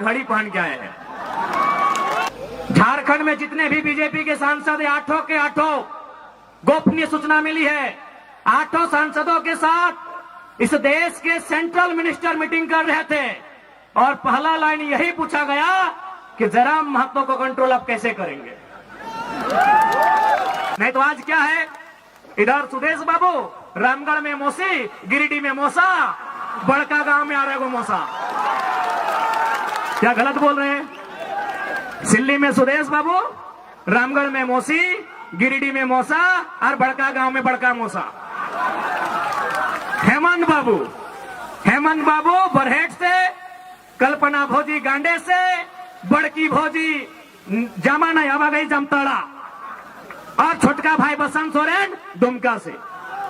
घड़ी पहन के आए हैं। झारखंड में जितने भी बीजेपी के सांसद, आठों के आठों गोपनीय सूचना मिली है, आठों सांसदों के साथ इस देश के सेंट्रल मिनिस्टर मीटिंग कर रहे थे और पहला लाइन यही पूछा गया कि जरा महतो को कंट्रोल आप कैसे करेंगे। नहीं तो आज क्या है, इधर सुदेश बाबू रामगढ़ में मौसी, गिरिडीह में मौसा, बड़का गांव में आ रहे गो मौसा। क्या गलत बोल रहे हैं? सिल्ली में सुदेश बाबू, रामगढ़ में मौसी, गिरिडीह में मौसा और बड़का गांव में बड़का मौसा। हेमंत बाबू बरहेट से, कल्पना भौजी गांडे से, बड़की भौजी जामा नहीं आवा गई जमताड़ा और छोटका भाई बसंत सोरेन दुमका से।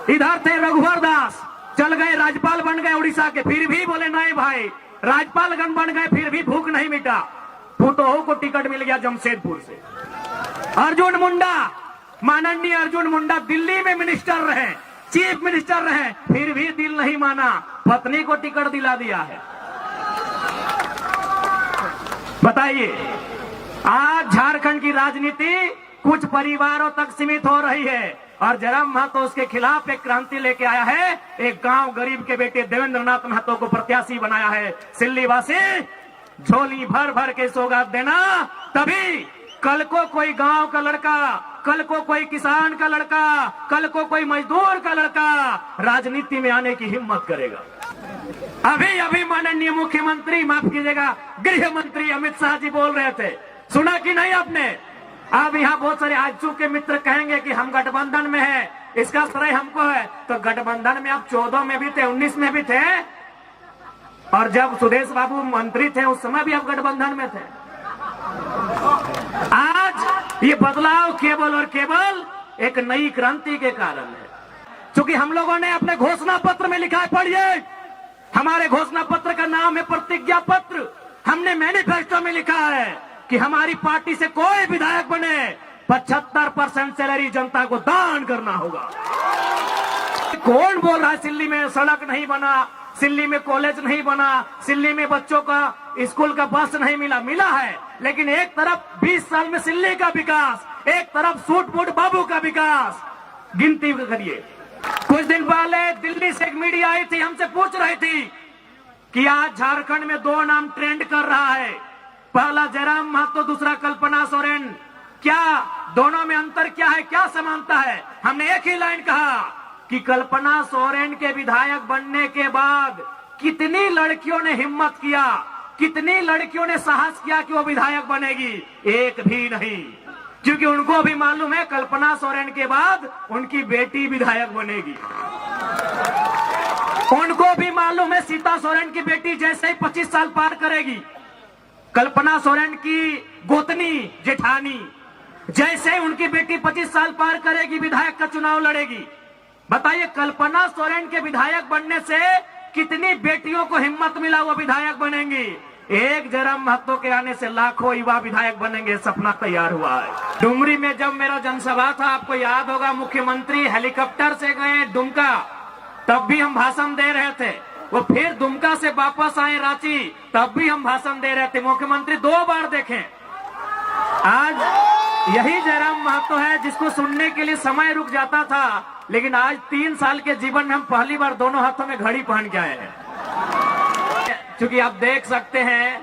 इधर थे रघुवर दास, चल गए राज्यपाल बन गए उड़ीसा के, फिर भी बोले नहीं भाई राज्यपालगण बन गए फिर भी भूख नहीं मिटा। फुटोहो को टिकट मिल गया जमशेदपुर से। अर्जुन मुंडा, माननीय अर्जुन मुंडा दिल्ली में मिनिस्टर रहे, चीफ मिनिस्टर रहे, फिर भी दिल नहीं माना, पत्नी को टिकट दिला दिया है। बताइए, आज झारखंड की राजनीति कुछ परिवारों तक सीमित हो रही है और जयराम महतो उसके खिलाफ एक क्रांति लेके आया है। एक गांव गरीब के बेटे देवेंद्र नाथ महतो को प्रत्याशी बनाया है। सिल्ली वासी झोली भर भर के सौगात देना, तभी कल को कोई गांव का लड़का, कल को कोई किसान का लड़का, कल को कोई मजदूर का लड़का राजनीति में आने की हिम्मत करेगा। अभी माननीय मुख्यमंत्री, माफ कीजिएगा, गृह मंत्री अमित शाह जी बोल रहे थे, सुना कि नहीं आपने? अब यहाँ बहुत सारे आजू के मित्र कहेंगे कि हम गठबंधन में हैं, इसका श्रेय हमको है। तो गठबंधन में आप 14 में भी थे, 19 में भी थे, और जब सुदेश बाबू मंत्री थे उस समय भी आप गठबंधन में थे। आज ये बदलाव केवल और केवल एक नई क्रांति के कारण है, क्योंकि हम लोगों ने अपने घोषणा पत्र में लिखा है, पढ़िए, हमारे घोषणा पत्र का नाम है प्रतिज्ञा पत्र। हमने मैनिफेस्टो में लिखा है कि हमारी पार्टी से कोई विधायक बने 75% सैलरी जनता को दान करना होगा। कौन बोल रहा है सिल्ली में सड़क नहीं बना, सिल्ली में कॉलेज नहीं बना, सिल्ली में बच्चों का स्कूल का बस नहीं मिला है, लेकिन एक तरफ 20 साल में सिल्ली का विकास, एक तरफ सूट बूट बाबू का विकास। गिनती करिए। कुछ दिन पहले दिल्ली से एक मीडिया आई थी, हमसे पूछ रही थी कि आज झारखंड में 2 नाम ट्रेंड कर रहा है, पहला जयराम महतो, दूसरा कल्पना सोरेन। क्या दोनों में अंतर क्या है, क्या समानता है? हमने एक ही लाइन कहा कि कल्पना सोरेन के विधायक बनने के बाद कितनी लड़कियों ने हिम्मत किया, कितनी लड़कियों ने साहस किया कि वो विधायक बनेगी? एक भी नहीं, क्योंकि उनको भी मालूम है कल्पना सोरेन के बाद उनकी बेटी विधायक बनेगी। उनको भी मालूम है सीता सोरेन की बेटी जैसे ही 25 साल पार करेगी, कल्पना सोरेन की गोतनी जेठानी जैसे ही उनकी बेटी 25 साल पार करेगी, विधायक का चुनाव लड़ेगी। बताइए, कल्पना सोरेन के विधायक बनने से कितनी बेटियों को हिम्मत मिला, वो विधायक बनेंगी। एक जयराम महतो के आने से लाखों युवा विधायक बनेंगे, सपना तैयार हुआ है। डुमरी में जब मेरा जनसभा था, आपको याद होगा, मुख्यमंत्री हेलीकॉप्टर से गए दुमका, तब भी हम भाषण दे रहे थे। वो फिर दुमका से वापस आए रांची, तब भी हम भाषण दे रहे थे। मुख्यमंत्री 2 बार देखें। आज यही जयराम महतो है जिसको सुनने के लिए समय रुक जाता था, लेकिन आज 3 साल के जीवन में हम पहली बार दोनों हाथों में घड़ी पहन के आए हैं। क्योंकि आप देख सकते हैं,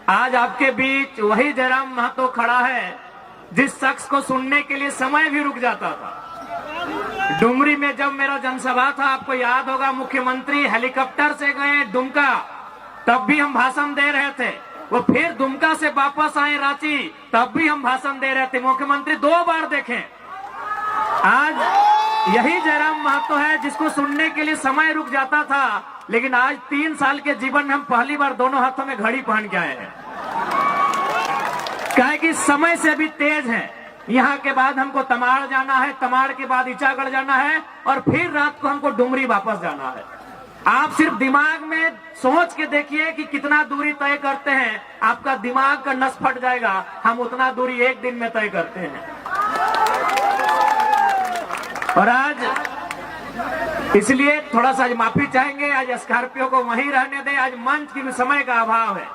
आज आपके बीच वही जयराम महतो खड़ा है जिस शख्स को सुनने के लिए समय भी रुक जाता था। डुमरी में जब मेरा जनसभा था, आपको याद होगा, मुख्यमंत्री हेलीकॉप्टर से गए दुमका, तब भी हम भाषण दे रहे थे। वो फिर दुमका से वापस आए रांची, तब भी हम भाषण दे रहे थे। मुख्यमंत्री 2 बार देखें। आज यही जयराम महतो है जिसको सुनने के लिए समय रुक जाता था, लेकिन आज 3 साल के जीवन में हम पहली बार दोनों हाथों में घड़ी पहन के आए हैं। काहे कि समय से भी तेज है। यहाँ के बाद हमको तमाड़ जाना है, तमाड़ के बाद ईचागढ़ जाना है, और फिर रात को हमको डुमरी वापस जाना है। आप सिर्फ दिमाग में सोच के देखिए कि कितना दूरी तय करते हैं, आपका दिमाग का नस फट जाएगा। हम उतना दूरी 1 दिन में तय करते हैं। और आज इसलिए थोड़ा सा माफी चाहेंगे, आज स्कॉर्पियो को वहीं रहने दें, आज मंच की भी समय का अभाव है।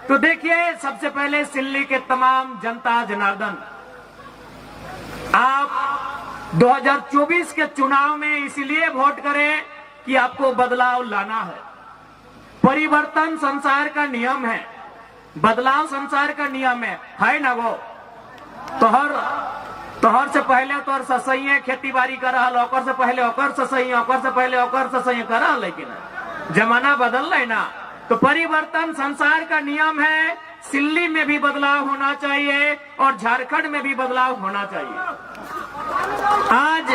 तो देखिए, सबसे पहले सिल्ली के तमाम जनता जनार्दन, आप 2024 के चुनाव में इसलिए वोट करें कि आपको बदलाव लाना है। परिवर्तन संसार का नियम है, बदलाव संसार का नियम है ना। वो तोहर से पहले तोहर ससैये खेती बाड़ी कर रहा, ओकर से पहले ओकर ससैये, ओकर से पहले ओकर ससैये कर रहा, लेकिन जमाना बदल रहा है ना। तो परिवर्तन संसार का नियम है। सिल्ली में भी बदलाव होना चाहिए और झारखंड में भी बदलाव होना चाहिए। आज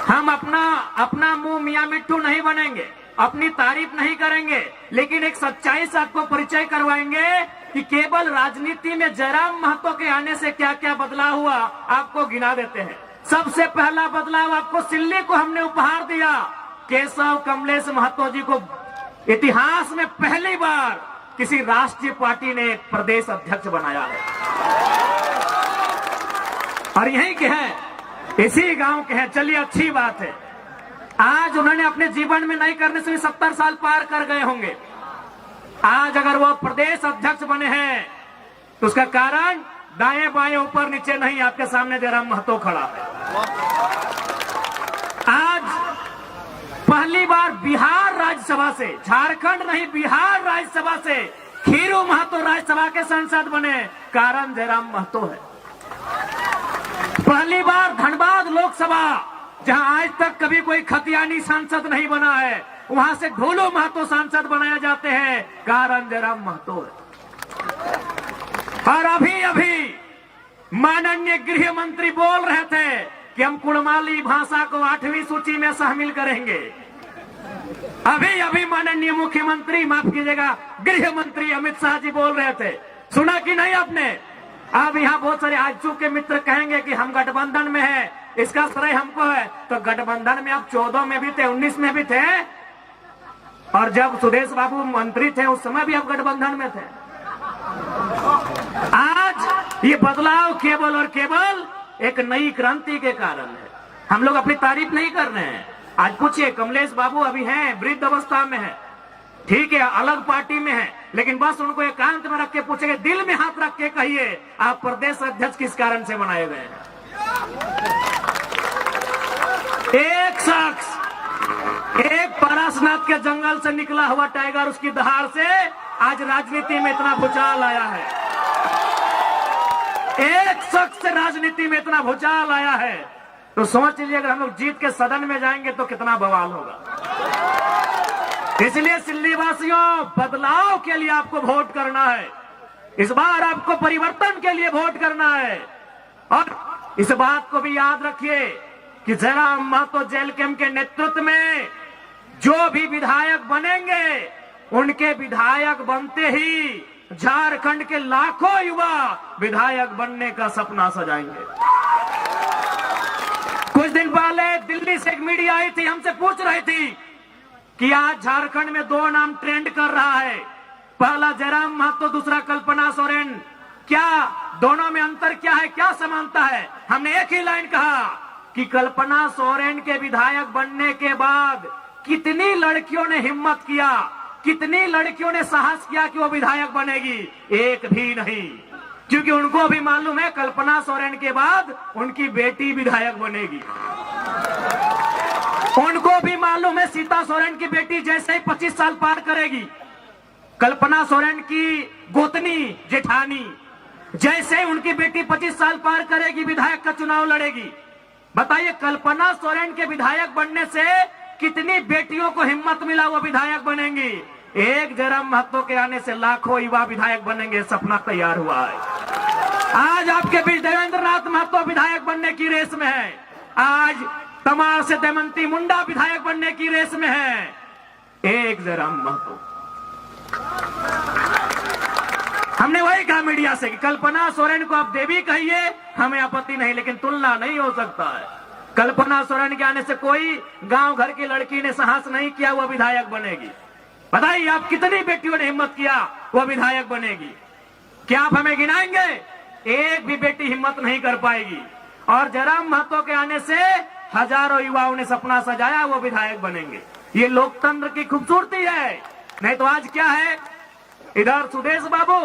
हम अपना मुंह मियां मिट्टू नहीं बनेंगे, अपनी तारीफ नहीं करेंगे, लेकिन एक सच्चाई से आपको परिचय करवाएंगे कि केवल राजनीति में जयराम महतो के आने से क्या क्या बदलाव हुआ, आपको गिना देते हैं। सबसे पहला बदलाव आपको सिल्ली को हमने उपहार दिया। केशव कमलेश महतो जी को इतिहास में पहली बार किसी राष्ट्रीय पार्टी ने एक प्रदेश अध्यक्ष बनाया है, और यहीं के हैं, इसी गांव के हैं। चलिए, अच्छी बात है। आज उन्होंने अपने जीवन में नहीं करने से भी 70 साल पार कर गए होंगे। आज अगर वो प्रदेश अध्यक्ष बने हैं तो उसका कारण दाएं बाएं ऊपर नीचे नहीं, आपके सामने जयराम महतो खड़ा है। आज पहली बार बिहार राज्यसभा से, झारखंड नहीं बिहार राज्यसभा से खीरू महतो राज्यसभा के सांसद बने, कारण जयराम महतो है। पहली बार धनबाद लोकसभा, जहां आज तक कभी कोई खतियानी सांसद नहीं बना है, वहां से ढोलो महतो सांसद बनाए जाते हैं, कारण जयराम महतो है। और अभी माननीय गृह मंत्री बोल रहे थे कि हम कुड़माली भाषा को 8वीं सूची में शामिल करेंगे। अभी माननीय मुख्यमंत्री, माफ कीजिएगा, गृह मंत्री अमित शाह जी बोल रहे थे, सुना कि नहीं आपने? अब यहाँ बहुत सारे आजू के मित्र कहेंगे कि हम गठबंधन में हैं, इसका श्रेय हमको है। तो गठबंधन में आप 14 में भी थे, 19 में भी थे, और जब सुदेश बाबू मंत्री थे उस समय भी आप गठबंधन में थे। आज ये बदलाव केवल और केवल एक नई क्रांति के कारण है। हम लोग अपनी तारीफ नहीं कर रहे हैं। आज पूछिए, कमलेश बाबू अभी हैं, वृद्ध अवस्था में है, ठीक है, अलग पार्टी में है, लेकिन बस उनको एकांत में रख के पूछेंगे, दिल में हाथ रख के कहिए, आप प्रदेश अध्यक्ष किस कारण से बनाए गए हैं? एक शख्स, एक पारसनाथ के जंगल से निकला हुआ टाइगर, उसकी दहाड़ से आज राजनीति में इतना भूचाल आया है। एक शख्स से राजनीति में इतना भूचाल आया है, तो सोच लीजिए अगर हम लोग जीत के सदन में जाएंगे तो कितना बवाल होगा। इसलिए सिल्ली वासियों, बदलाव के लिए आपको वोट करना है। इस बार आपको परिवर्तन के लिए वोट करना है। और इस बात को भी याद रखिए कि जयराम महतो जेल कैंप के नेतृत्व में जो भी विधायक बनेंगे, उनके विधायक बनते ही झारखंड के लाखों युवा विधायक बनने का सपना सजाएंगे। कुछ दिन पहले दिल्ली से एक मीडिया आई थी, हमसे पूछ रही थी कि आज झारखंड में 2 नाम ट्रेंड कर रहा है, पहला जयराम महतो, दूसरा कल्पना सोरेन, क्या दोनों में अंतर क्या है, क्या समानता है? हमने एक ही लाइन कहा कि कल्पना सोरेन के विधायक बनने के बाद कितनी लड़कियों ने हिम्मत किया, कितनी लड़कियों ने साहस किया कि वो विधायक बनेगी? एक भी नहीं, क्योंकि उनको भी मालूम है कल्पना सोरेन के बाद उनकी बेटी विधायक बनेगी। उनको भी मालूम है सीता सोरेन की बेटी जैसे ही 25 साल पार करेगी, कल्पना सोरेन की गोतनी जेठानी जैसे उनकी बेटी 25 साल पार करेगी, विधायक का चुनाव लड़ेगी। बताइए, कल्पना सोरेन के विधायक बनने से कितनी बेटियों को हिम्मत मिला, वो विधायक बनेंगी। एक जयराम महतो के आने से लाखों युवा विधायक बनेंगे, सपना तैयार हुआ है। आज आपके बीच देवेंद्र नाथ महतो विधायक बनने की रेस में है, आज तमार से दमयंती मुंडा विधायक बनने की रेस में है, एक जयराम महतो। हमने वही कहा मीडिया से कि कल्पना सोरेन को आप देवी कहिए, हमें आपत्ति नहीं, लेकिन तुलना नहीं हो सकता है। कल्पना सोरेन के आने से कोई गांव घर की लड़की ने साहस नहीं किया वो विधायक बनेगी। बताइए, आप कितनी बेटियों ने हिम्मत किया वो विधायक बनेगी? क्या आप हमें गिनाएंगे? एक भी बेटी हिम्मत नहीं कर पाएगी। और जयराम महतो के आने से हजारों युवाओं ने सपना सजाया वो विधायक बनेंगे। ये लोकतंत्र की खूबसूरती है। नहीं तो आज क्या है, इधर सुदेश बाबू